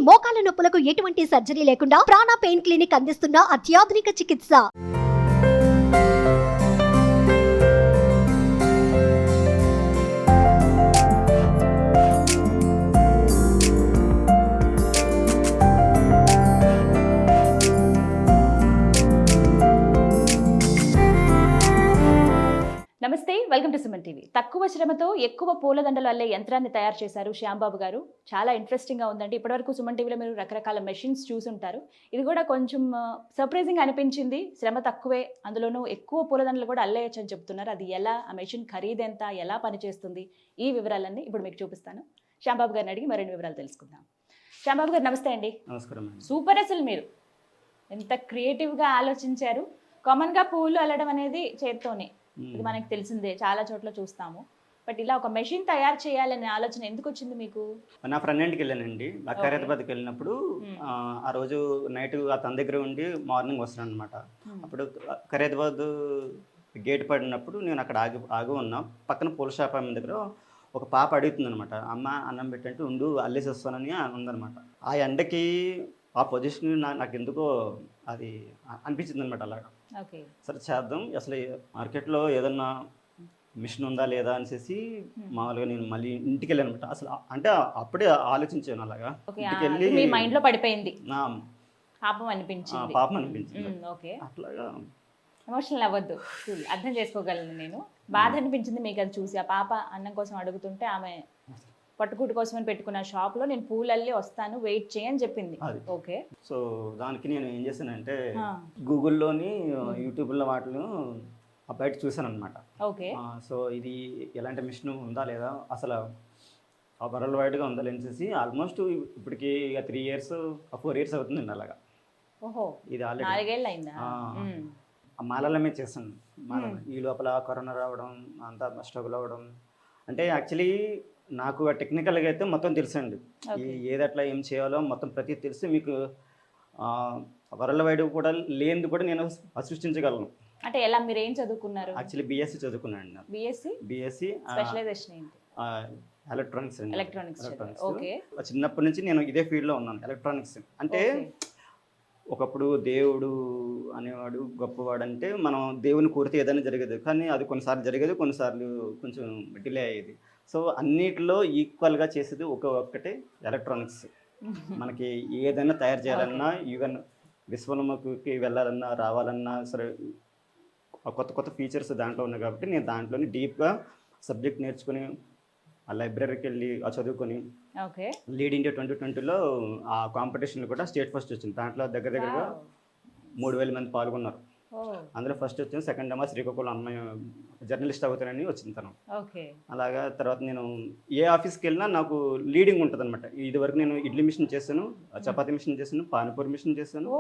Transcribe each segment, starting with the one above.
మోకాల నొప్పులకు ఎటువంటి సర్జరీ లేకుండా ప్రాణ పెయిన్ క్లినిక్ అందిస్తున్న అత్యాధునిక చికిత్స. నమస్తే, వెల్కమ్ టు సుమన్ టీవీ. తక్కువ శ్రమతో ఎక్కువ పూలదండలు అల్లే యంత్రాన్ని తయారు చేశారు శ్యాంబాబు గారు. చాలా ఇంట్రెస్టింగ్ గా ఉందండి. ఇప్పటివరకు సుమన్ టీవీలో మీరు రకరకాల మెషిన్స్ చూసుంటారు. ఇది కూడా కొంచెం సర్ప్రైజింగ్ అనిపించింది. శ్రమ తక్కువే, అందులోనూ ఎక్కువ పూలదండలు కూడా అల్లేయచ్చు అని చెప్తున్నారు. అది ఎలా, ఆ మెషిన్ ఖరీదెంత, ఎలా పనిచేస్తుంది, ఈ వివరాలన్నీ ఇప్పుడు మీకు చూపిస్తాను. శ్యాంబాబు గారిని అడిగి మరిన్ని వివరాలు తెలుసుకుందాం. శ్యాంబాబు గారు నమస్తే అండి. నమస్కారం. సూపర్. అసలు మీరు ఎంత క్రియేటివ్గా ఆలోచించారు. కామన్గా పూలు అల్లడం అనేది చేత్తోనే, ఇది మనకి తెలిసిందే, చాలా చోట్ల చూస్తాము. బట్ ఇలా ఒక మెషిన్ తయారు చేయాలనే ఆలోచన ఎందుకు వచ్చింది మీకు? నా ఫ్రెండ్ ఇంటికి వెళ్ళానండి, ఖైరతాబాద్కి వెళ్ళినప్పుడు ఆ రోజు నైట్ అతని దగ్గర ఉండి మార్నింగ్ వస్తున్నాను అనమాట. అప్పుడు ఖైరతాబాద్ గేట్ పడినప్పుడు నేను అక్కడ ఆగి ఉన్నా. పక్కన పూల షాప్ ఆమె దగ్గర ఒక పాప అడుగుతుంది అనమాట, అమ్మ అన్నం పెట్టంటే ఉండు అల్లేసి వస్తానని ఉందనమాట. ఆ ఎండకి ఆ పొజిషన్ నాకు ఎందుకో అది అనిపించింది అనమాట. అలాగా సరే చేద్దాం, అసలు మార్కెట్లో ఏదన్నా మిషన్ ఉందా లేదా అనేసి మామూలుగా నేను మళ్ళీ ఇంటికి వెళ్ళాను అనమాట. అసలు అంటే అప్పుడే ఆలోచించాను అలాగా. ఇంటికి వెళ్ళి మీ మైండ్ లో పడిపోయింది, పాపం అనిపించింది. అట్లాగా ఎమోషనల్ అవ్వద్దు, అర్థం చేసుకోగలను నేను. బాధ అనిపించింది మీకు అది చూసి. ఆ పాప అన్నం కోసం అడుగుతుంటే ఆమె పట్టుకుట్టు కోసం అని పెట్టుకున్న షాప్లో నేను పూలల్లి వస్తాను, వెయిట్ చేయని చెప్పింది. ఓకే. సో దానికి నేను ఏం చేశానంటే గూగుల్లోని యూట్యూబ్లో వాటిలో బయట చూశాను అనమాట. ఓకే. సో ఇది ఎలాంటి మిషన్ ఉందా లేదా, అసలు వరల్డ్ వైడ్గా ఉందా లేనేసి ఆల్మోస్ట్ ఇప్పటికి 3 years 4 years అవుతుందండి అలాగా. ఓహో, ఇది ఆల్రెడీ 4 ఏళ్ళు అయిందా? మాలలమే చేశాను. ఈ లోపల కరోనా రావడం, అంతా స్ట్రగుల్ అవ్వడం. అంటే యాక్చువల్లీ నాకు టెక్నికల్గా అయితే మొత్తం తెలుసండి, ఏది అట్లా ఏం చేయాలో మొత్తం ప్రతి తెలిసి మీకు వరల్డ్ వైడ్ కూడా లేనిది కూడా నేను సృష్టించగలను. అంటే ఎలా, మీరు ఏం చదువుకున్నారు? యాక్చువల్లీ బీఎస్సీ చదువుకున్నాను. బీఎస్సీ స్పెషలైజేషన్ ఏంటి? ఎలక్ట్రానిక్స్. ఓకే. చిన్నప్పటి నుంచి నేను ఇదే ఫీల్డ్లో ఉన్నాను, ఎలక్ట్రానిక్స్. అంటే ఒకప్పుడు దేవుడు అనేవాడు గొప్పవాడు అంటే మనం దేవుని కోరితే ఏదైనా జరిగేది, కానీ అది కొన్నిసార్లు జరిగేది, కొన్నిసార్లు కొంచెం డిలే అయ్యేది. సో అన్నిటిలో ఈక్వల్గా చేసేది ఒక్కటే ఎలక్ట్రానిక్స్. మనకి ఏదైనా తయారు చేయాలన్నా, ఈవెన్ విశ్వముకి వెళ్ళాలన్నా, రావాలన్నా సరే కొత్త కొత్త ఫీచర్స్ దాంట్లో ఉన్నాయి. కాబట్టి నేను దాంట్లోని డీప్గా సబ్జెక్ట్ నేర్చుకుని ఆ లైబ్రరీకి వెళ్ళి చదువుకొని లీడ్ ఇండియా 2020లో ఆ కాంపిటీషన్లో కూడా స్టేట్ ఫస్ట్ వచ్చింది. దాంట్లో దగ్గరగా 3000 మంది పాల్గొన్నారు. అందులో ఫస్ట్ వచ్చింది. సెకండ్ ఏమో శ్రీకాకుళం అమ్మాయి జర్నలిస్ట్ అవుతానని వచ్చింది తను. అలాగా తర్వాత నేను ఏ ఆఫీస్కి వెళ్ళినా నాకు లీడింగ్ ఉంటుంది అనమాట. ఇది వరకు నేను ఇడ్లీ మిషన్ చేశాను, చపాతీ మిషన్ చేశాను, పానీపూరి మిషన్ చేశాను.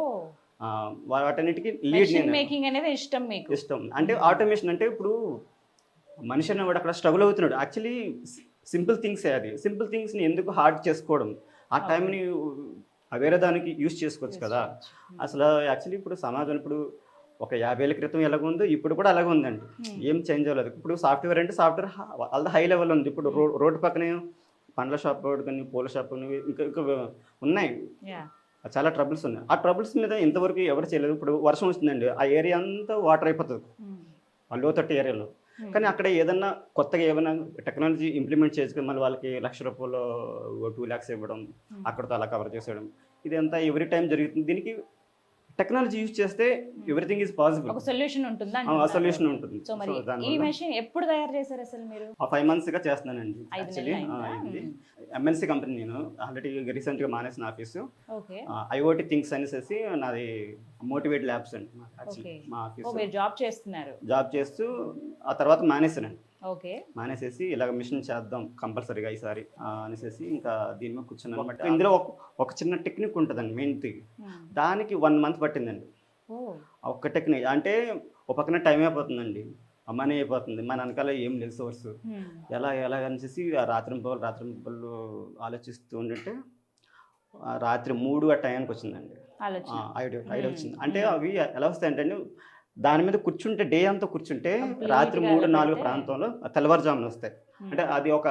వాటన్నిటికీ లీడ్ ఇష్టం. అంటే ఆటోమేషన్ అంటే ఇప్పుడు మనిషి అనేవాడు అక్కడ స్ట్రగుల్ అవుతున్నాడు. యాక్చువల్లీ సింపుల్ థింగ్సే, అది సింపుల్ థింగ్స్ని ఎందుకు హార్డ్ చేసుకోవడం, ఆ టైంని వేరే దానికి యూజ్ చేసుకోవచ్చు కదా. అసలు యాక్చువల్లీ ఇప్పుడు సమాజం ఇప్పుడు ఒక 50 ఏళ్ళ క్రితం ఎలాగ ఉందో ఇప్పుడు కూడా అలాగే ఉందండి, ఏం చేంజ్ అవ్వలేదు. ఇప్పుడు సాఫ్ట్వేర్ అంటే సాఫ్ట్వేర్ వాళ్ళ హై లెవెల్ ఉంది. ఇప్పుడు రోడ్డు పక్కనే పండ్ల షాప్ కానీ పూల షాప్ ఇంకా ఉన్నాయి, చాలా ట్రబుల్స్ ఉన్నాయి. ఆ ట్రబుల్స్ మీద ఇంతవరకు ఎవరు చేయలేదు. ఇప్పుడు వర్షం వస్తుందండి, ఆ ఏరియా అంతా వాటర్ అయిపోతుంది ఆ లోతట్టు ఏరియాలో. కానీ అక్కడ ఏదన్నా కొత్తగా ఏమైనా టెక్నాలజీ ఇంప్లిమెంట్ చేసుకుని మళ్ళీ వాళ్ళకి ₹1,00,000 2 lakhs ఇవ్వడం, అక్కడితో అలా కవర్ చేసేయడం, ఇదంతా ఎవ్రీ టైం జరుగుతుంది. దీనికి టెక్నాలజీ యూజ్ చేస్తే ఎవ్రీథింగ్ ఈజ్ పాసిబుల్. ఒక సొల్యూషన్ ఉంటుంది. సొల్యూషన్ ఉంటుంది. సో మరి ఈ మెషిన్ ఎప్పుడు తయారు చేశారు అసలు మీరు? 5 months గా చేస్తున్నానండి. యాక్చువల్లీ ఎంఎన్సీ కంపెనీ, నేను ఆల్రెడీ రీసెంట్గా మానేసిన ఆఫీసు. ఐఓటీ థింగ్స్ అనేసి నాది మోటివేట్ ల్యాబ్స్ అండి మా ఆఫీస్. జాబ్ చేస్తూ ఆ తర్వాత మానేసానండి. మానేసేసి ఇలాగ మిషన్ చేద్దాం కంపల్సరీగా ఈసారి అనేసి ఇంకా దీని మీద కూర్చున్నాను అనమాట. ఇందులో ఒక చిన్న టెక్నిక్ ఉంటుందండి మెయిన్ థింగ్, దానికి 1 month పట్టిందండి. ఒక్క టెక్నిక్ అంటే ఒక పక్కన టైం అయిపోతుందండి, మనీ అయిపోతుంది, మన వెనకాల ఏం లేదు సోర్స్. ఎలాగనేసి రాత్రింపలు ఆలోచిస్తూ ఉంటే రాత్రి 3 ఆ టైంకి వచ్చిందండి ఐడియా వచ్చింది. అంటే అవి ఎలా వస్తాయంటే దాని మీద కూర్చుంటే డే అంతా కూర్చుంటే రాత్రి 3-4 ప్రాంతంలో తెల్లవారుజామున వస్తాయి. అంటే అది ఒక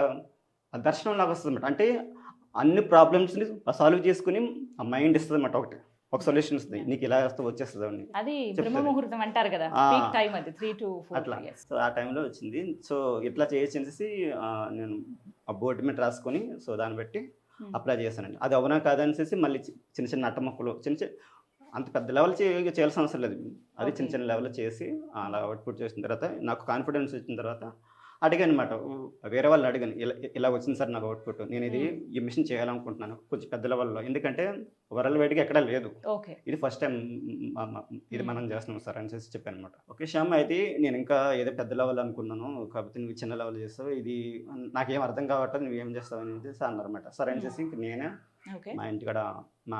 దర్శనం లాగా వస్తుంది అనమాట. అంటే అన్ని ప్రాబ్లమ్స్ని సాల్వ్ చేసుకుని ఆ మైండ్ ఇస్తుంది అన్నమాట. ఒక సొల్యూషన్ ఇస్తుంది, నీకు ఇలా వస్తే వచ్చేస్తుంది అని అది చెప్తుంది. బ్రహ్మ ముహూర్తం అంటారు కదా, ఆ. పీక్ టైం అది 3 to 4 అట్లా. years. సో ఆ టైంలో వచ్చింది. సో ఇట్లా చేసేసి నేను ఆ బోర్డు మీద రాసుకొని సో దాన్ని బట్టి అప్లై చేశానండి. అది అవునా కాదనేసి మళ్ళీ చిన్న చిన్న అట్టముక్కలు అంత పెద్ద లెవెల్ చేయాల్సిన అవసరం లేదు. అది చిన్న చిన్న లెవెల్ చేసి అలా అవుట్పుట్ చేసిన తర్వాత నాకు కాన్ఫిడెన్స్ వచ్చిన తర్వాత అడిగాను అనమాట. వేరే వాళ్ళని అడిగాను, ఇలా వచ్చింది సార్ నాకు అవుట్పుట్, నేను ఇది ఈ మిషన్ చేయాలనుకుంటున్నాను కొంచెం పెద్ద లెవెల్లో, ఎందుకంటే వరల్డ్ వైడ్గా ఎక్కడా లేదు, ఇది ఫస్ట్ టైం ఇది మనం చేస్తున్నాం సార్ అని చెప్పాను అనమాట. ఓకే శ్యామ్, అయితే నేను ఇంకా ఏదో పెద్ద లెవెల్ అనుకున్నాను, కాకపోతే నువ్వు చిన్న లెవెల్ చేస్తావు, ఇది నాకేం అర్థం కావట్లేదు, నువ్వేం చేస్తావు అని అన్నారన్నమాట. సరే అని చేసి నేనే మా ఇంటికాడ మా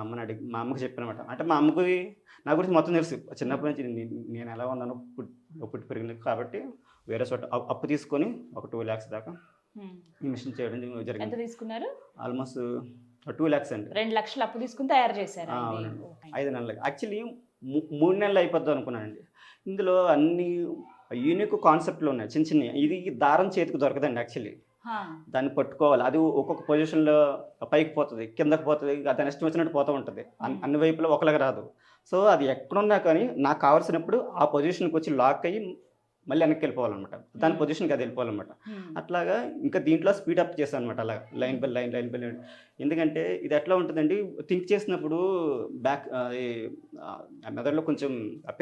అమ్మకి చెప్పానమాట. అంటే మా అమ్మకి నా గురించి మొత్తం తెలుసు, చిన్నప్పటి నుంచి నేను ఎలా ఉన్నాను, పుట్టి పెరిగింది కాబట్టి వేరే చోట అప్పు తీసుకొని ఒక 2 lakhs దాకా ఈ మిషన్ చేయడం జరిగింది. ఎంత తీసుకున్నారు? ఆల్మోస్ట్ 2 lakhs అండి. 2 లక్షలు అప్పు తీసుకుని తయారు చేశారు. 5 నెలలు యాక్చువల్లీ 3 నెలలు అయిపోద్దాం అనుకున్నానండి. ఇందులో అన్ని యూనిక్ కాన్సెప్ట్లు ఉన్నాయి చిన్న చిన్న. ఇది దారం చేతికి దొరకదండి యాక్చువల్లీ, దాన్ని పట్టుకోవాలి, అది ఒక్కొక్క పొజిషన్లో పైకి పోతుంది, కిందకి పోతుంది, దాని ఇష్టం వచ్చినట్టు పోతూ ఉంటుంది, అన్ని వైపులో ఒకలాగా రాదు. సో అది ఎక్కడున్నా కానీ నాకు కావాల్సినప్పుడు ఆ పొజిషన్కి వచ్చి లాక్ అయ్యి మళ్ళీ వెనక్కి వెళ్ళిపోవాలన్నమాట, దాని పొజిషన్కి అది వెళ్ళిపోవాలన్నమాట. అట్లాగా ఇంకా దీంట్లో స్పీడప్ చేశాను అనమాట, అలా line by line line by line. ఎందుకంటే ఇది ఎట్లా ఉంటుందండి, థింక్ చేసినప్పుడు బ్యాక్ మెదడులో కొంచెం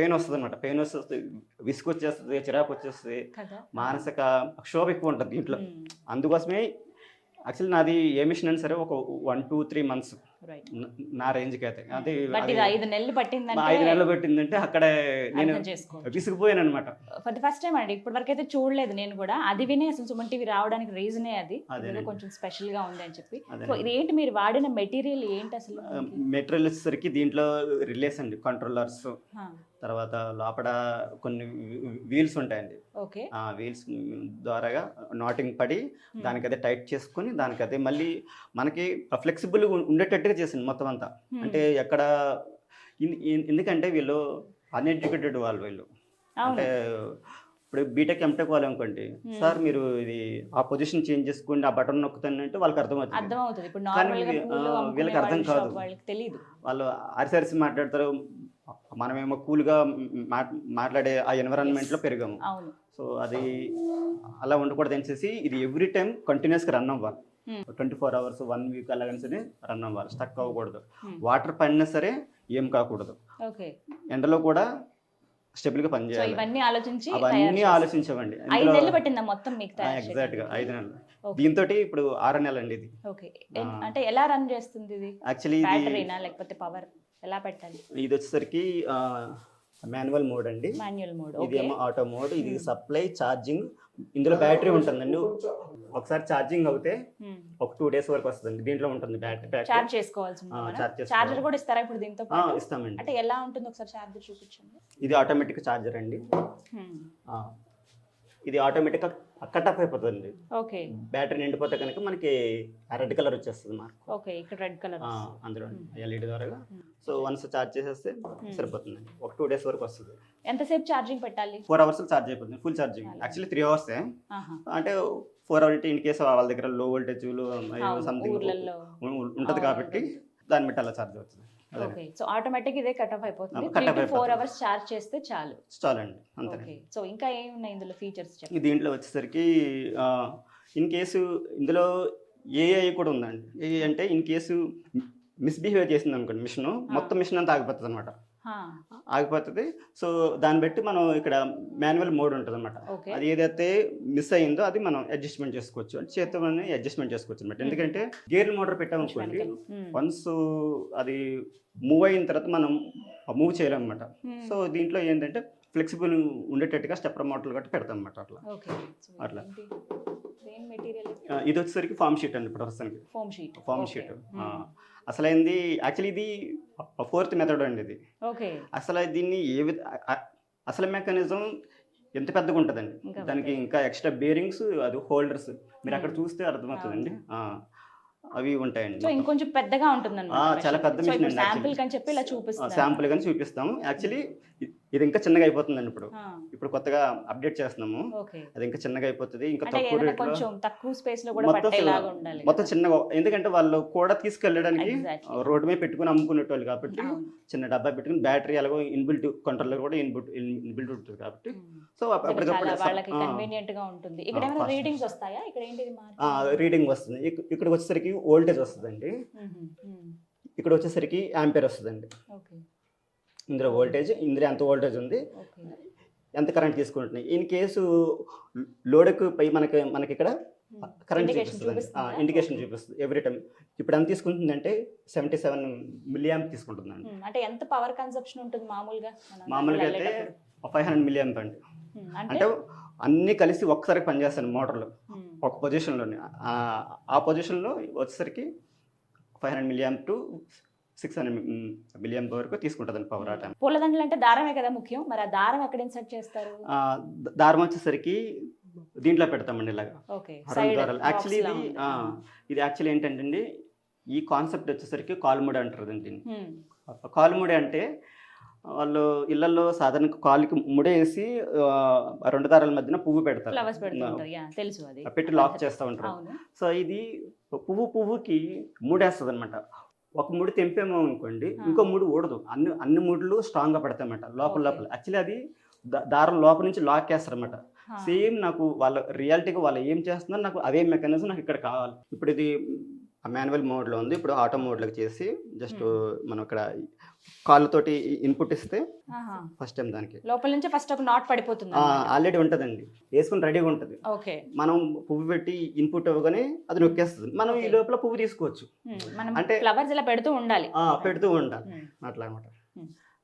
పెయిన్ వస్తుంది అనమాట, పెయిన్ వస్తుంది, విసుగు వచ్చేస్తుంది, చిరాకు వచ్చేస్తుంది, మానసిక క్షోభ ఎక్కువ ఉంటుంది దీంట్లో. అందుకోసమే యాక్చువల్లీ నాది ఏ మిషన్ అయినా సరే ఒక 1, 2, 3 months నా రేంజ్కి అయితే. అది 5 నెలలు పట్టిందంటే 5 నెలలు పట్టిందంటే అక్కడ నేను విసిగిపోయాను అనమాట. ఫర్ ది ఫస్ట్ టైం అండి, ఇప్పటి వరకు అయితే చూడలేదు నేను కూడా. అది వినే అసలు సుమన్ టీవీ రావడానికి రీజనే అది, కొంచెం స్పెషల్ గా ఉంది అని చెప్పి. సో ఇది ఏంటి, మీరు వాడిన మెటీరియల్ ఏంటి అసలు? మెటీరియల్ వచ్చేసరికి దీంట్లో రిలేస్ అండి, కంట్రోలర్స్, తర్వాత లోపల కొన్ని వీల్స్ ఉంటాయండి. ఆ వీల్స్ ద్వారాగా నాటింగ్ పడి దానికి అదే టైట్ చేసుకుని దానికి అదే మళ్ళీ మనకి ఫ్లెక్సిబుల్ ఉండేటట్టుగా చేసింది మొత్తం అంతా. అంటే ఎక్కడ ఎందుకంటే వీళ్ళు అన్ఎడ్యుకేటెడ్ వీళ్ళు, అంటే ఇప్పుడు బీటెక్ ఎంటెక్ వాళ్ళు అనుకోండి, సార్ మీరు ఇది ఆ పొజిషన్ చేంజ్ చేసుకోండి, ఆ బటన్ నొక్కుతానంటే వాళ్ళకి అర్థమవుతుంది. కానీ వీళ్ళకి అర్థం కాదు, వాళ్ళు అరిసి మాట్లాడతారు, మనమేమో కూల్గా మాట్లాడే ఆ ఎన్విరాన్మెంట్లో పెరిగాము. సో అది అలా ఉండకూడదు అనేసి ఇది ఎవ్రీ టైం కంటిన్యూస్గా రన్ అవ్వాలి, 24 hours 1 week అలాగని సరే రన్ అవ్వాలి, స్టక్ అవ్వకూడదు, వాటర్ పడినా సరే ఏం కాకూడదు, ఎండలో కూడా స్టెబుల్గా పనిచేయాలి. అవన్నీ ఆలోచించవండి. ఎగ్జాక్ట్గా 5 నెలలు. దీంతో ఇప్పుడు 6వ నెల అండి ఇది. అంటే ఎలా రన్ చేస్తుంది ఇది? యాక్చువల్లీ లేకపోతే పవర్ ఎలా పెట్టాలి? ఇది వచ్చేసరికి మాన్యువల్ మోడ్ అండి, ఇది ఏమో ఆటో మోడ్. ఇది సప్లై, ఛార్జింగ్, ఇందులో బ్యాటరీ ఉంటుందండి. ఒకసారి ఛార్జింగ్ అవుతే ఒక 2 days వరకు వస్తుందండి, దీంట్లో ఉంటుంది బ్యాటరీ. చార్జ్ చేసుకోవాల్సి చార్జర్ కూడా ఇస్తారా ఇప్పుడు దీంతో? ఇస్తామండి. అంటే ఎలా ఉంటుంది ఒకసారి చార్జర్ చూపించండి. ఇది ఆటోమేటిక్ ఛార్జర్ అండి, ఇది ఆటోమేటిక్గా కట్ ఆఫ్ అయిపోతుంది. బ్యాటరీ నిండిపోతే కనుక మనకి రెడ్ కలర్ వచ్చేస్తుంది మార్క్. ఇక్కడ రెడ్ కలర్ అందులో ఎల్ఈడి ద్వారా. సో వన్స్ ఛార్జ్ చేసేస్తే సరిపోతుంది, ఒక 2 days వరకు వస్తుంది. ఎంతసేపు ఛార్జింగ్ పెట్టాలి? 4 hours ఛార్జ్ అయిపోతుంది, ఫుల్ ఛార్జింగ్. యాక్చువల్లీ 3 hours, అంటే 4 hours అంటే ఇన్ కేసు వాళ్ళ దగ్గర లో వోల్టేజ్ సంథింగ్ ఉంటుంది కాబట్టి దాన్ని బట్టి అలా ఛార్జ్ అవుతుంది. సో ఆటోమేటిక్ ఇదే కట్ ఆఫ్ అయిపోతుంది. 3 to 4 hours ఛార్జ్ చేస్తే చాలండి అంతే. సో ఇంకా ఏమున్నాయి ఇందులో ఫీచర్స్? దీంట్లో వచ్చేసరికి ఇన్ కేసు ఇందులో ఏఐ కూడా ఉందండి. ఏఐ అంటే ఇన్ కేసు మిస్బిహేవ్ చేసింది అనుకోండి మిషన్, మొత్తం మిషన్ అంతా ఆగిపోతుంది అనమాట, ఆగిపోతుంది. సో దాన్ని బట్టి మనం ఇక్కడ మాన్యువల్ మోడ్ ఉంటుంది అనమాట, అది ఏదైతే మిస్ అయ్యిందో అది మనం అడ్జస్ట్మెంట్ చేసుకోవచ్చు, అంటే చేతిలోనే అడ్జస్ట్మెంట్ చేసుకోవచ్చు అనమాట. ఎందుకంటే గేర్ మోటార్ పెట్టామనుకోండి, వన్స్ అది మూవ్ అయిన తర్వాత మనం మూవ్ చేయలేమన్నమాట. సో దీంట్లో ఏంటంటే ఫ్లెక్సిబుల్ ఉండేటట్టుగా స్టెప్పర్ మోటార్లు గట్టి పెడతాం అనమాట. అట్లా ఇది వచ్చేసరికి ఫామ్ షీట్ అండి ప్రస్తుతానికి. ఫామ్ షీట్ అసలైంది యాక్చువల్లీ ఇది 4th మెథడ్ అండి ఇది. అసలు దీన్ని అసలు మెకానిజం ఎంత పెద్దగా ఉంటుందండి, దానికి ఇంకా ఎక్స్ట్రా బేరింగ్స్, అది హోల్డర్స్ మీరు అక్కడ చూస్తే అర్థమవుతుందండి, అవి ఉంటాయండి. ఇంకొంచెం పెద్దగా ఉంటుంది, చాలా పెద్ద మిషన్. శాంపుల్ కానీ చెప్పి ఇలా చూపిస్తాం. శాంపుల్ కానీ చూపిస్తాము. యాక్చువల్లీ ఇది ఇంకా చిన్నగా అయిపోతుందండి ఇప్పుడు ఆ, ఇప్పుడు కొత్తగా అప్డేట్ చేస్తున్నాము. ఓకే. అది ఇంకా చిన్నగా అయిపోతుంది, ఇంకా అంటే తక్కువ ఏదైనా రేట్లో కొంచెం తక్కువ స్పేస్ లో కూడా మొత్తం పట్టేలాగా ఉండాలి మొత్తం కదా. చిన్నగా, ఎందుకంటే వాళ్ళు కూడా తీసుకెళ్ళడానికి Exactly. రోడ్డు మీద పెట్టుకుని అమ్ముకునేటోళ్ళు కాబట్టి అవును. చిన్న డబ్బా పెట్టుకుని బ్యాటరీ ఎలాగో ఇన్బిల్ట్ కంట్రోలర్ కూడా ఇన్బిల్ట్ ఉంటుంది కాబట్టి సో చాలా అప్పటికప్పుడు వాళ్ళకి కన్వీనియంట్ గా ఉంటుంది. ఇక్కడ ఏమైనా fast. రీడింగ్స్ వస్తాయా? ఇక్కడ ఏంటిది మార్క్? రీడింగ్ వస్తుంది. ఇక్కడికి వచ్చేసరికి వోల్టేజ్ వస్తుందండి, ఇక్కడ వచ్చేసరికి యాంపేర్ వస్తుందండి. ఓకే. ఇందులో వోల్టేజ్, ఇందులో ఎంత వోల్టేజ్ ఉంది, ఓకే. ఎంత కరెంట్ తీసుకుంటున్నాయి. ఇన్ కేసు లోడ్కు పై మనకి ఇక్కడ కరెంట్ Indication చూపిస్తుంది, చూపిస్తుందా? ఇండికేషన్ చూపిస్తుంది ఎవ్రీ టైం. ఇప్పుడు ఎంత తీసుకుంటుందంటే 77 మిలియాంప్ తీసుకుంటుందండి. అంటే ఎంత పవర్ కన్సప్షన్ ఉంటుంది మామూలుగా మామూలుగా అయితే 500 మిలియాంప్ అండి. అంటే అంటే అన్నీ కలిసి ఒక్కసారి పనిచేస్తాను మోటార్లో ఒక పొజిషన్లోనే. ఆ పొజిషన్లో వచ్చేసరికి 500 మిలియాంప్ టు 600 మిలియాంప్ వరకు తీసుకుంటుందండి పవర్ ఆ టైం. పూలదండలు అంటే దారమే కదా ముఖ్యం. మరి ఆ దారం ఎక్కడ ఇన్సర్ట్ చేస్తారు? దారం వచ్చేసరికి దీంట్లో పెడతామండి ఇలాగా ఓకే. రెండు దారాలు. యాక్చువల్లీ ఇది యాక్చువల్లీ ఏంటంటే ఈ కాన్సెప్ట్ వచ్చేసరికి కాలుముడి అంటారు దీన్ని. కాలుముడి అంటే వాళ్ళు ఇళ్లలో సాధారణంగా కాలుకి ముడేసి రెండు దారాల మధ్యన పువ్వు పెడతారు, ఫ్లవర్స్ పెడుతుంటారు. యా, తెలుసు అది. పెట్టి లాక్ చేస్తూ ఉంటారు. అవును. సో ఇది పువ్వుకి ముడేస్తుంది అనమాట. ఒక ముడి తెంపేమో అనుకోండి, ఇంకో ముడి ఊడదు. అన్ని ముడులు స్ట్రాంగ్ గా పడతాయన్నమాట లోపల. యాక్చువల్లీ అది దారం లోపల నుంచి లాక్ చేస్తారన్నమాట. సేమ్ నాకు వాళ్ళ రియాలిటీగా వాళ్ళు ఏం చేస్తున్నారు, నాకు అదే మెకానిజం నాకు ఇక్కడ కావాలి. ఇప్పుడు ఇది మాన్యువల్ మోడ్లో ఉంది, ఇప్పుడు ఆటో మోడ్లోకి చేసి జస్ట్ మనం ఇక్కడ కాళ్ళతోటి ఇన్పుట్ ఇస్తే ఫస్ట్ టైం దానికి లోపల నుంచి ఫస్ట్ ఒక నాట్ పడిపోతుంది. ఆల్రెడీ ఉంటుందండి, వేసుకుని రెడీగా ఉంటుంది. ఓకే. మనం పువ్వు పెట్టి ఇన్పుట్ ఇవ్వగానే అది నొక్కేస్తుంది. మనం ఈ లోపల పువ్వు తీసుకోవచ్చు. అంటే ఫ్లవర్స్ ఇలా పెడుతూ ఉండాలి. పెడుతూ ఉండాలి అట్లా అనమాట.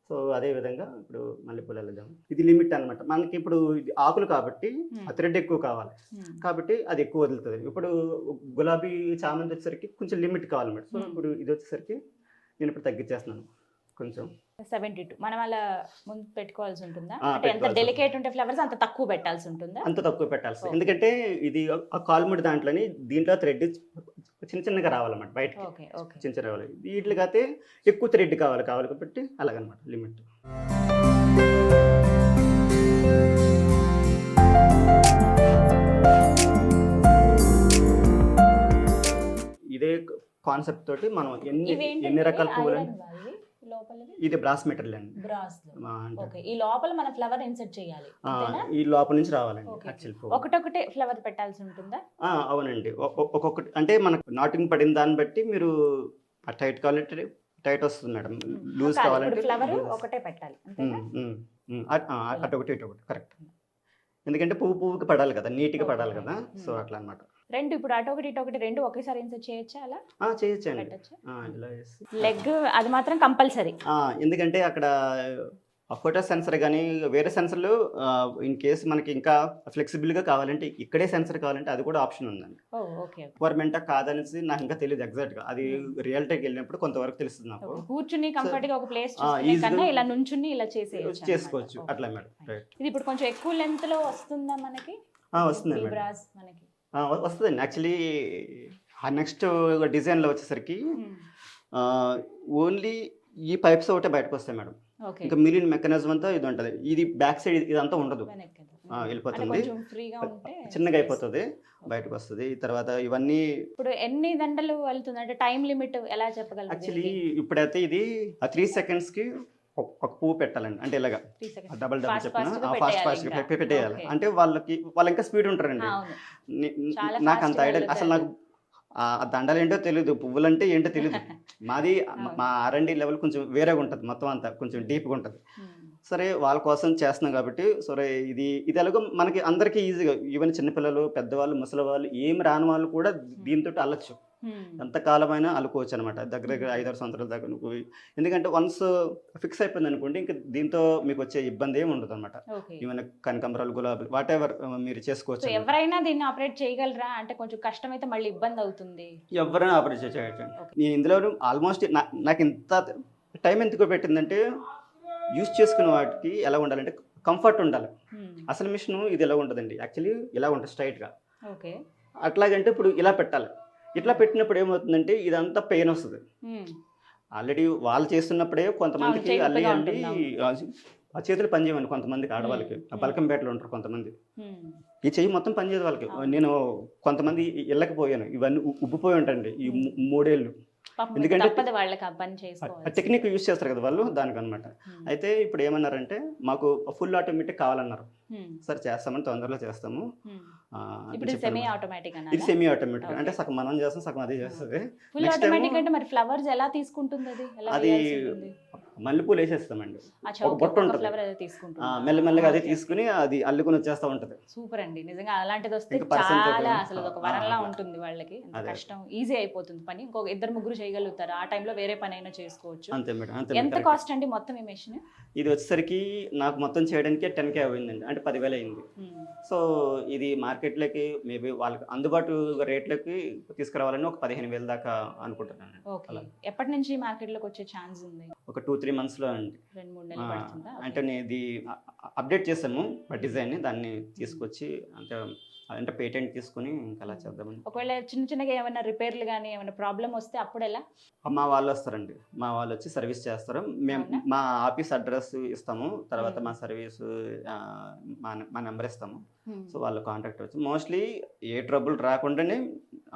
సో అదే విధంగా ఇప్పుడు మల్లెపూలు వెళ్ళదాం. ఇది లిమిట్ అనమాట మనకి. ఇప్పుడు ఇది ఆకులు కాబట్టి ఆ థ్రెడ్ ఎక్కువ కావాలి కాబట్టి అది ఎక్కువ వదులుతుంది. ఇప్పుడు గులాబీ చామంతి వచ్చేసరికి కొంచెం లిమిట్ కావాలన్నమాట. సో ఇప్పుడు ఇది వచ్చేసరికి నేను ఇప్పుడు తగ్గించేస్తున్నాను కొంచెం 72. మనం అలా ముందు పెట్టుకోవాల్సి ఉంటుందా? అంటే ఎంత డెలికేట్ ఉంటే ఫ్లవర్స్ అంత తక్కువ పెట్టాల్సి ఉంటుందా? అంత తక్కువ పెట్టాల్సి, ఎందుకంటే ఇది ఆ కాల్ముడి దాంట్లోని దీంట్లో థ్రెడ్ చిన్న చిన్నగా రావాలన్నమాట బయటకి. చిన్న చిన్న రావాలి. వీటికి అయితే ఎక్కువ థ్రెడ్ కావాలి కాబట్టి అలాగనమాట లిమిట్. ఇదే కాన్సెప్ట్ తోటి మనం ఎన్ని రకాల పువ్వులు. ఇది బ్రాస్ మెటీరియల్ అండి. ఈ లోపల మన ఫ్లవర్ ఇన్సర్ట్ చేయాలి. ఈ లోపల నుంచి రావాలండి. యాక్చువల్ ఒకటొకటే ఫ్లవర్ పెట్టాల్సి ఉంటుందా? అవునండి. ఒక్కొక్కటి అంటే మనకు నాటింగ్ పడిన దాన్ని బట్టి మీరు టైట్ కావాలంటే టైట్ వస్తుంది మేడం, లూజ్ కావాలంటే ఫ్లవర్ ఒకటే పెట్టాలి. అటు ఒకటి ఇటు ఒకటి కరెక్ట్. ఎందుకంటే పువ్వుకి పడాలి కదా, నీట్గా పడాలి కదా. సో అట్లా అనమాట. రెండు ఇప్పుడు అటు ఒకటి ఇటు ఒకటి రెండు ఒకేసారి ఇన్సర్ట్ చేయొచ్చా? అలా చేయొచ్చండి. లెగ్ అది మాత్రం కంపల్సరీ. ఎందుకంటే అక్కడ ఫోటో సెన్సర్ కానీ వేరే సెన్సర్లు ఇన్ కేసు మనకి ఇంకా ఫ్లెక్సిబుల్గా కావాలంటే, ఇక్కడే సెన్సర్ కావాలంటే అది కూడా ఆప్షన్ ఉందండి. రిక్వైర్మెంటా కాదనేసి నాకు ఇంకా తెలియదు ఎగ్జాక్ట్గా. అది రియాలిటీకి వెళ్ళినప్పుడు కొంతవరకు తెలుస్తుంది నాకు. కూర్చుని కంఫర్ట్గా ఒక ప్లేస్ ఇలా నుంచుని ఇలా చేసుకోవచ్చు అట్లా మేడం. ఇది ఇప్పుడు కొంచెం ఎక్కువ లెంత్ లో వస్తుందా మనకి? వస్తుంది మనకి వస్తుందండి. యాక్చువల్లీ ఆ నెక్స్ట్ డిజైన్లో వచ్చేసరికి ఓన్లీ ఈ పైప్స్ ఒకటే బయటకు వస్తాయి మేడం. ఇంకా మిలియన్ మెకానిజం అంతా ఇది ఉంటుంది. ఇది బ్యాక్ సైడ్ ఇదంతా ఉండదు, వెళ్ళిపోతుంది, చిన్నగా అయిపోతుంది, బయటకు వస్తుంది. తర్వాత ఇవన్నీ ఇప్పుడు ఎన్ని దండలు వెళ్తుంది అంటే టైం లిమిట్ ఎలా చెప్పగలరు? యాక్చువల్లీ ఇప్పుడైతే ఇది 3 సెకండ్స్కి ఒక పువ్వు పెట్టాలండి. అంటే ఇలాగా డబల్ చెప్పిన ఫాస్ట్ పెట్టేయాలి. అంటే వాళ్ళు ఇంకా స్పీడ్ ఉంటారండి. నాకు అంత ఐడియా అసలు, నాకు ఆ దండలు ఏంటో తెలియదు, పువ్వులు అంటే ఏంటో తెలియదు. మాది మా R&D లెవెల్ కొంచెం వేరేగా ఉంటుంది, మొత్తం అంతా కొంచెం డీప్గా ఉంటుంది. సరే వాళ్ళ కోసం చేస్తున్నాం కాబట్టి సరే ఇది ఎలాగో మనకి అందరికీ ఈజీగా, ఈవెన్ చిన్నపిల్లలు, పెద్దవాళ్ళు, ముసలి వాళ్ళు, ఏమి రాని వాళ్ళు కూడా దీంతో అల్లచ్చు. ఎంతకాలమైనా అల్లుకోవచ్చు అనమాట. దగ్గర 5-6 సంవత్సరాల దాకా. ఎందుకంటే వన్స్ ఫిక్స్ అయిపోయింది అనుకోండి, ఇంకా దీంతో మీకు వచ్చే ఇబ్బంది ఏమి ఉండదు అనమాట. ఈవెన్ కనకాంబరాలు, గులాబీలు, వాట్ ఎవర్ మీరు చేసుకోవచ్చు. ఎవరైనా దీన్ని ఆపరేట్ చేయగలరా? అంటే కొంచెం కష్టమైతే మళ్ళీ ఇబ్బంది అవుతుంది. ఎవరైనా ఆపరేట్ చేయొచ్చు. నేను ఇందులో ఆల్మోస్ట్ నాకు ఇంత టైం ఎందుకు పెట్టిందంటే, యూజ్ చేసుకునే వాటికి ఎలా ఉండాలంటే కంఫర్ట్ ఉండాలి. అసలు మిషన్ ఇది ఎలా ఉంటుందండి, యాక్చువల్లీ ఇలా ఉంటుంది స్ట్రైట్గా. అట్లాగంటే ఇప్పుడు ఇలా పెట్టాలి. ఇట్లా పెట్టినప్పుడు ఏమవుతుందంటే ఇదంతా పెయిన్ వస్తుంది. ఆల్రెడీ వాళ్ళు చేస్తున్నప్పుడే కొంతమందికి అల్లి ఆ చేతులు పని చేయమండి కొంతమందికి ఆడవాళ్ళకి, ఆ బల్కంపేటలో ఉంటారు కొంతమంది, ఈ చెయ్యి మొత్తం పని చేయదు వాళ్ళకి. నేను కొంతమంది ఇళ్ళకి పోయాను, ఇవన్నీ ఉబ్బిపోయి ఉంటాయండి ఈ 3 ఏళ్ళు. ఎందుకంటే తప్పదు వాళ్ళకి ఆ పని చేసుకోవాలి. టెక్నిక్ యూజ్ చేస్తారు కదా వాళ్ళు దానికనమాట. అయితే ఇప్పుడు ఏమన్నారంటే మాకు ఫుల్ ఆటోమేటిక్ కావాలన్నారు. సరే చేస్తామని, తొందరలో చేస్తాము. ఇప్పుడు సెమీ ఆటోమేటిక్ ఇది సెమీ ఆటోమేటిక్ అంటే సగం మనం చేస్తాం, సగం అదే చేస్తుంది. ఫుల్ ఆటోమేటిక్ అంటే మరి ఫ్లవర్స్ ఎలా తీసుకుంటుంది అది మల్లెపూలు వేసేస్తామండి, ఒక బొట్ట ఉంటుంది, మెల్లమెల్లగా అదే తీసుకుని అది అల్లుకుని వచ్చేస్తా ఉంటది. సూపర్ అండి, నిజంగా అలాంటిది వస్తే ఇంకా person చాలా తోటి- అసలు ఒక వరంలా ఉంటుంది వాళ్ళకి. ఎంత అదే. కష్టం, ఈజీ అయిపోతుంది పని, ఇంకొక 2-3 చేయగలుగుతారు. ఆ టైంలో వేరే పని అయినా చేసుకోవచ్చు. అంతే మేడం, అంతే ఎంత మేడం. కాస్ట్ అండి మొత్తం ఈ మెషిన్? ఇది వచ్చేసరికి నాకు మొత్తం చేయడానికి 10K అయిందండి, అంటే 10,000 అయింది. సో ఇది మార్కెట్లోకి మేబీ వాళ్ళకి అందుబాటు రేట్లకి తీసుకురావాలని ఒక 15,000 దాకా అనుకుంటున్నాను. ఓకే, ఎప్పటి నుంచి మార్కెట్ లోకి వచ్చే ఛాన్స్ ఉంది? ఒక 2-3 మంత్స్లో అండి. 2-3 నెలలు పడుతుందా? అంటే నేను ఇది అప్డేట్ చేసాము డిజైన్ని, దాన్ని తీసుకొచ్చి అంటే పేటెంట్ తీసుకుని ఇంకా అలా చేద్దామని. ఒకవేళ చిన్నగా ఏమైనా రిపేర్లు కానీ ఏమైనా ప్రాబ్లం వస్తే అప్పుడు ఎలా? మా వాళ్ళు వస్తారండి, మా వాళ్ళు వచ్చి సర్వీస్ చేస్తారు. మేము అవునా? మా ఆఫీస్ అడ్రస్ ఇస్తాము, తర్వాత మా సర్వీస్ మా నెంబర్ ఇస్తాము. సో వాళ్ళు కాంటాక్ట్ వచ్చి మోస్ట్లీ ఏ ట్రబుల్ రాకుండానే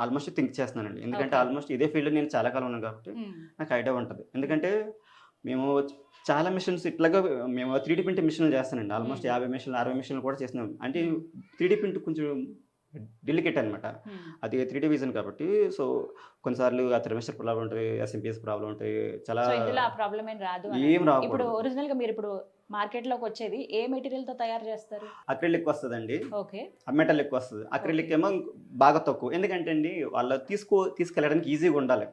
ఆల్మోస్ట్ థింక్ చేస్తున్నానండి. ఎందుకంటే Okay. ఆల్మోస్ట్ ఇదే ఫీల్డ్ నేను చాలా కాలం ఉన్నాను కాబట్టి నాకు ఐడియా ఉంటుంది. ఎందుకంటే మేము చాలా మిషన్స్ ఇట్లాగా మేము 3D ప్రింట్ మిషన్లు చేస్తానండి. ఆల్మోస్ట్ 50 మిషన్లు 60 మిషన్లు కూడా చేస్తున్నాం. అంటే 3D ప్రింట్ కొంచెం డెలికేట్ అనమాట, అది 3D విజన్ కాబట్టి. సో కొన్నిసార్లు ఆ థెర్మిస్టర్ ప్రాబ్లం ఉంటుంది, SMPS ప్రాబ్లం ఉంటుంది, చాలా సో ఇందులో ఆ ప్రాబ్లం ఏం రాదు అని. ఏం రాకూడదు. ఇప్పుడు ఒరిజినల్ గా మీరు ఇప్పుడు మార్కెట్ లోకి వచ్చేది ఏ మెటీరియల్ తో తయారు చేస్తారు? అక్రిలిక్ వస్తుందండి, ఓకే, మెటల్ ఎక్కువ వస్తుంది. అక్రిలిక్ ఏమో బాగా తక్కువ. ఎందుకంటే అండి వాళ్ళు తీసుకెళ్ళడానికి ఈజీగా ఉండాలి,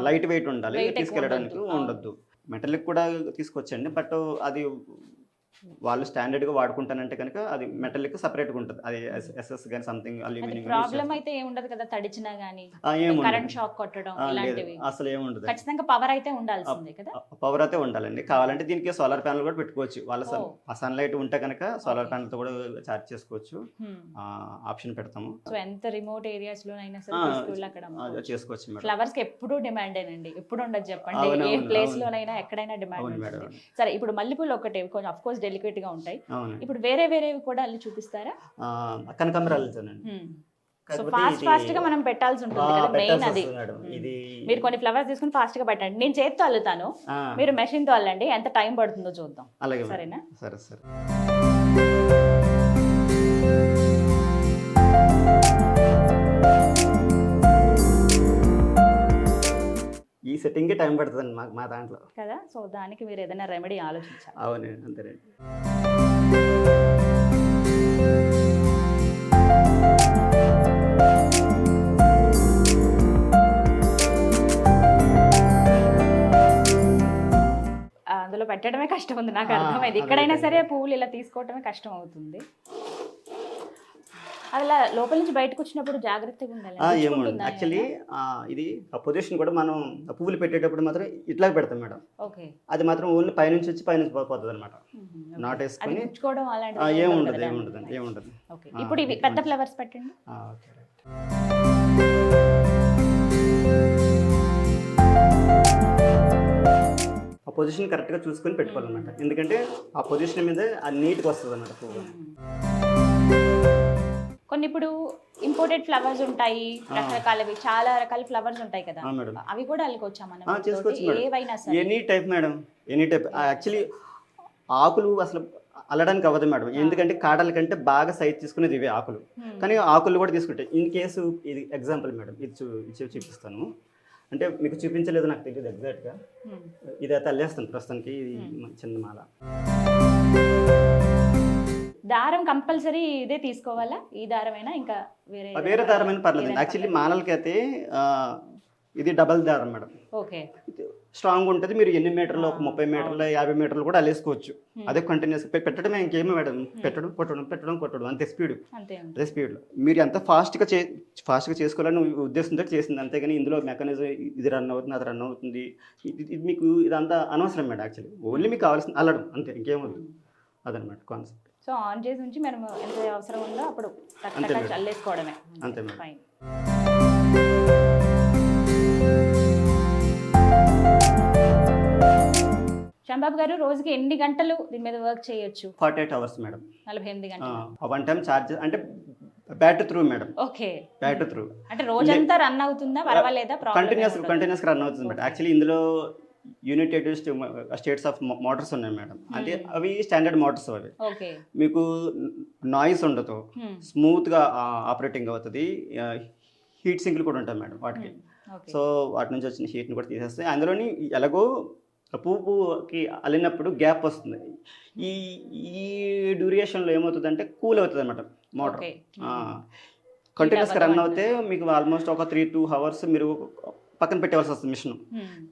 లైట్ వెయిట్ ఉండాలి, Weight ఎక్కువ తీసుకెళ్ళడానికి ఉండొద్దు. ఉండొద్దు. మెటల్కి కూడా తీసుకొచ్చండి, బట్ అది వాళ్ళు స్టాండర్డ్గా వాడుకుంటానంటే కనుక అది మెటల్కి సపరేట్గా ఉంటుంది. అది SS కానీ సంథింగ్ అల్యూమినియం ప్రాబ్లం అయితే ఏం ఉండదు కదా, తడిచినా గానీ ఏముండదు, కరెంట్ షాక్ కొట్టడం లేదు ఇలాంటివి? అసలు ఏముండదు. ఖచ్చితంగా పవర్ అయితే ఉండాల్సిందే కదా. పవర్ అయితే ఉండాలండి. కావాలంటే దీనికి సోలార్ ప్యానల్ కూడా పెట్టుకోవచ్చు. వాళ్ళ ఓ. సన్లైట్ ఉంటే కనుక సోలార్ Okay. ప్యానల్తో కూడా ఛార్జ్ చేసుకోవచ్చు. ఆప్షన్ పెడతాము, సో ఎంత రిమోట్ ఏరియాస్ లోనైనా సరే ఆ, తీసుకెళ్ళి అక్కడ చేసుకోవచ్చు మేడం. ఫ్లవర్స్ కి ఎప్పుడు డిమాండేనండి, ఎప్పుడు ఉండదు చెప్పండి. అవును, ఏ అవును, ప్లేస్ అవును. లోనైనా ఎక్కడైనా డిమాండ్ అవును మేడం, ఉంటుంది. సరే, ఇప్పుడు మల్లెపూలు ఒకటే కొంచెం అఫ్ కోర్స్ డెలికేట్ గా ఉంటాయి. అవును. ఇప్పుడు వేరేవి కూడా అల్లి చూపిస్తారా? కనకాంబరాలతోనండి. సో ఫాస్ట్ గా మనం పెట్టాల్సి ఉంటుంది కదా, మెయిన్ అది. ఇది మీరు కొన్ని ఫ్లవర్స్ తీసుకుని ఫాస్ట్ గా పెట్టండి, నేను చేత్తో అల్లుతాను, మీరు మెషిన్ తో అల్లండి. ఎంత టైం పడుతుందో చూద్దాం, అలాగే మేడం. సరేనా? సరే సరే. ఈ సెట్టింగ్కి టైం పడుతుందండి మాకు, మా దాంట్లో. కదా, సో దానికి మీరు ఏదైనా రెమెడీ ఆలోచించాలి. అవునండి, అంతేనండి. అందులో పెట్టడమే కష్టం ఉంది, నాకు ఆ, అర్థమైంది. అదే ఎక్కడైనా అదే. సరే పువ్వులు ఇలా తీసుకోవటమే కష్టం అవుతుంది. అలా లోపల నుంచి బయటకు వచ్చినప్పుడు జాగ్రత్తగా ఉండాలి. ఏముండదు గుచ్చుకుంటుందా యాక్చువల్లీ. ఏమైనా? ఇది ఆ పొజిషన్ కూడా మనం ఆ పువ్వులు పెట్టేటప్పుడు మాత్రం ఇట్లా పెడతాం మేడం. ఓకే, అది మాత్రం ఓన్లీ పైనుంచి వచ్చి పైనుంచి పోతుంది అనమాట. నాట్ అది వేసుకొని గుచ్చుకోవడం అలాంటిది ఏముండదు, కదా? ఏముండదు, ఏముండదు. ఓకే, ఇప్పుడు ఇవి పెద్ద ఫ్లవర్స్ పెట్టండి. Okay, right. ఆ పొజిషన్ కరెక్ట్గా చూసుకొని పెట్టుకోవాలన్నమాట. ఎందుకంటే ఆ పొజిషన్ మీద ఆ నీట్గా వస్తుంది అన్నమాట పువ్వు. కొన్ని ఇప్పుడు ఇంపోర్టెడ్ ఫ్లవర్స్ ఉంటాయి, రకరకాలవి చాలా రకాల ఫ్లవర్స్ ఉంటాయి కదా, మేడం. అవి కూడా అల్లుకోవచ్చా మనం? చేసుకోవచ్చు మేడం. ఏవైనా సరే any type madam, any type. Actually ఆకులు అసలు అల్లడానికి అవ్వదు మేడం, ఎందుకంటే కాడల కంటే బాగా సైజ్ తీసుకునేది ఇవే ఆకులు. కానీ ఆకులు కూడా తీసుకుంటాయి. ఇన్ కేసు ఇది ఎగ్జాంపుల్ మేడం, ఇది చూపిస్తాను. అంటే మీకు చూపించలేదు నాకు తెలియదు ఎగ్జాక్ట్గా. ఇది అయితే అల్లేస్తాను ప్రస్తుతానికి. ఇది చిన్న మాల. దారం కంపల్సరీ ఇదే తీసుకోవాలా? ఈ దారమైనా ఇంకా వేరే దారమైన పర్లేదు. యాక్చువల్లీ మాలలకి అయితే ఇది డబల్ దారం మేడం. ఓకే, స్ట్రాంగ్ ఉంటుంది. మీరు ఎన్ని మీటర్లు, ఒక 30 మీటర్లు 50 మీటర్లు కూడా అల్లేసుకోవచ్చు. అదే కంటిన్యూస్ పెట్టడమే, ఇంకేమో మేడం. పెట్టడం కొట్టడం అంతే స్పీడ్, అంతే అదే స్పీడ్లో. మీరు ఎంత ఫాస్ట్గా చేసుకోవాలని ఉద్దేశంతో చేసింది. అంతేగాని ఇందులో మెకానిజం ఇది రన్ అవుతుంది, అది రన్ అవుతుంది, ఇది మీకు ఇదంతా అనవసరం మేడం. యాక్చువల్లీ ఓన్లీ మీకు కావాల్సింది అల్లడం అంతే, ఇంకేమవుతుంది. అదనమాట కాన్సెప్ట్. సో ఆన్ చేసి ఉంచి మనం ఎంత అవసరం ఉందో అప్పుడు అంతే మేడం. చల్లేసుకోవడమే. అంతే మేడం. ఫైన్. శ్యాంబాబు గారు రోజుకి ఎన్ని గంటలు దీని మీద వర్క్ చేయొచ్చు? 48 అవర్స్ మేడం. 48 గంటలు. వన్ టైం ఛార్జ్ అంటే battery through madam. Okay, battery through అంటే రోజంతా రన్ అవుతుందా? పర్వాలేదా? కంటిన్యూస్ రన్ అవుతుంది మేడం. యాక్చువల్లీ ఇందులో యునైటెడ్ స్టేట్స్ ఆఫ్ మోటార్స్ ఉన్నాయి మేడం. అంటే అవి స్టాండర్డ్ మోటార్స్ అవి. ఓకే, మీకు నాయిస్ ఉండదు, స్మూత్గా ఆపరేటింగ్ అవుతుంది. హీట్ సింక్లు కూడా ఉంటాయి మేడం వాటికి. సో వాటి నుంచి వచ్చిన హీట్ని కూడా తీసేస్తాయి. అందులోని ఎలాగో పువ్వుకి అల్లినప్పుడు గ్యాప్ వస్తుంది. ఈ ఈ డ్యూరేషన్లో ఏమవుతుందంటే కూల్ అవుతుంది అనమాట మోటార్. కంటిన్యూస్గా రన్ అవుతే మీకు ఆల్మోస్ట్ ఒక 3-2 అవర్స్ మీరు పక్కన పెట్టవలసి వస్తుంది మిషన్.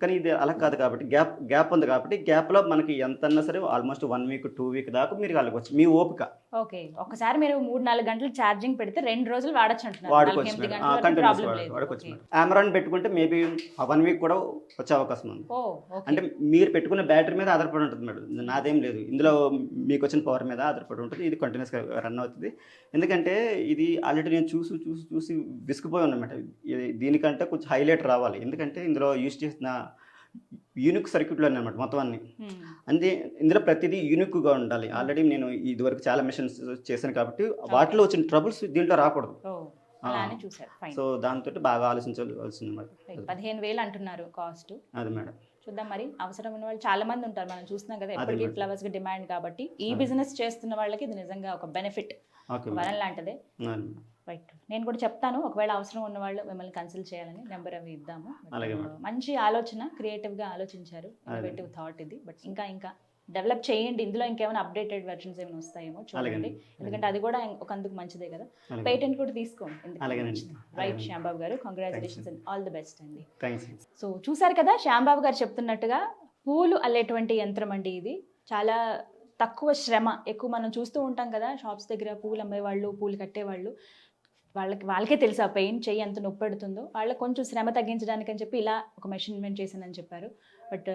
కానీ ఇది అలా కాదు కాబట్టి గ్యాప్ ఉంది కాబట్టి గ్యాప్లో మనకి ఎంత అన్నా సరే ఆల్మోస్ట్ 1 వీక్ 2 వీక్ దాకా మీరు కలగవచ్చు మీ ఓపిక. ఓకే, ఒకసారి మీరు 3-4 గంటలు ఛార్జింగ్ పెడితే 2 రోజులు వాడచ్చు అంటున్నారు. వాడుకోవచ్చు మేడం. అమెరాన్ పెట్టుకుంటే మేబీ 1 వీక్ కూడా వచ్చే అవకాశం ఉంది. అంటే మీరు పెట్టుకున్న బ్యాటరీ మీద ఆధారపడి ఉంటుంది మేడం. నాదేం లేదు, ఇందులో మీకు వచ్చిన పవర్ మీద ఆధారపడి ఉంటుంది. ఇది కంటిన్యూస్గా రన్ అవుతుంది. ఎందుకంటే ఇది ఆల్రెడీ నేను చూసి విసిగిపోయి ఉన్నమాట. దీనికంటే కొంచెం హైలైట్ రావాలి. ఎందుకంటే ఇందులో యూజ్ చేసిన యూనిక్ సర్క్యూట్లు అన్నమాట మొత్తం అన్ని. అంటే ఇందులో ప్రతిదీ యూనిక్గా ఉండాలి. ఆల్రెడీ నేను ఇదివరకు చాలా మిషన్స్ చేశాను కాబట్టి వాటిలో వచ్చిన ట్రబుల్స్ దీంట్లో రాకూడదు. సో దాంతో బాగా ఆలోచించవలసింది అనమాట. 15,000 అంటున్నారు కాస్ట్. అది మేడం. చూద్దాం మరి, అవసరం ఉన్న వాళ్ళు చాలా మంది ఉంటారు, మనం చూస్తున్నాం కదా ఎప్పటికీ ఫ్లవర్స్ కి డిమాండ్. కాబట్టి ఈ బిజినెస్ చేస్తున్న వాళ్ళకి ఇది నిజంగా ఒక బెనిఫిట్, వరం లాంటిదే. రైట్, నేను కూడా చెప్తాను ఒకవేళ అవసరం ఉన్న వాళ్ళు మిమ్మల్ని కన్సల్ట్ చేయాలని నెంబర్ అవి ఇద్దాము. మంచి ఆలోచన, క్రియేటివ్గా ఆలోచించారు, ఇన్నోవేటివ్ థాట్ ఇది. బట్ ఇంకా డెవలప్ చేయండి. ఇందులో ఇంకేమైనా అప్డేటెడ్ వెర్షన్స్ ఏమైనా వస్తాయేమో చూడండి, ఎందుకంటే అది కూడా ఒక అందుకు మంచిదే కదా. పేటెంట్ కూడా తీసుకోండి. రైట్ శ్యాంబాబు గారు, congratulations and all the best అండి. సో చూసారు కదా శ్యాంబాబు గారు చెప్తున్నట్టుగా పూలు అల్లేటువంటి యంత్రం అండి ఇది. చాలా తక్కువ శ్రమ, ఎక్కువ మనం చూస్తూ ఉంటాం కదా షాప్స్ దగ్గర పూలు అమ్మేవాళ్ళు, పూలు కట్టేవాళ్ళు, వాళ్ళకే తెలుసు ఆ పెయిన్, చెయ్యి ఎంత నొప్పి పెడుతుందో. వాళ్ళకి కొంచెం శ్రమ తగ్గించడానికి అని చెప్పి ఇలా ఒక మెషిన్ ఇన్వెంట్ చేశానని చెప్పారు. బట్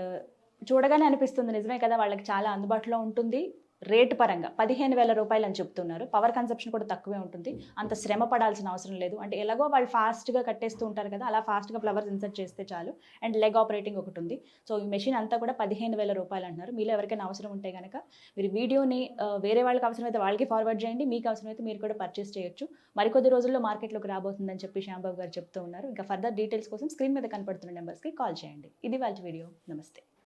చూడగానే అనిపిస్తుంది నిజమే కదా, వాళ్ళకి చాలా అందుబాటులో ఉంటుంది. రేటు పరంగా 15,000 రూపాయలు అని చెప్తున్నారు. పవర్ కన్సప్షన్ కూడా తక్కువే ఉంటుంది, అంత శ్రమ పడాల్సిన అవసరం లేదు. అంటే ఎలాగో వాళ్ళు ఫాస్ట్గా కట్టేస్తూ ఉంటారు కదా, అలా ఫాస్ట్గా ఫ్లవర్స్ ఇన్సర్ట్ చేస్తే చాలు. అండ్ లెగ్ ఆపరేటింగ్ ఒకటి ఉంది. సో ఈ మెషిన్ అంతా కూడా 15,000 రూపాయలు అంటున్నారు. మీలో ఎవరికైనా అవసరం ఉంటే కనుక మీరు వీడియోని వేరే వాళ్ళకి అవసరమైతే వాళ్ళకి ఫార్వర్డ్ చేయండి, మీకు అవసరమైతే మీరు కూడా పర్చేస్ చేయొచ్చు. మరికొద్ది రోజుల్లో మార్కెట్లోకి రాబోతుందని చెప్పి శ్యాంబాబు గారు చెప్తూ ఉన్నారు. ఇంకా ఫర్దర్ డీటెయిల్స్ కోసం స్క్రీన్ మీద కనపడుతున్న నెంబర్స్కి కాల్ చేయండి. ఇది వాళ్ళ వీడియో. నమస్తే.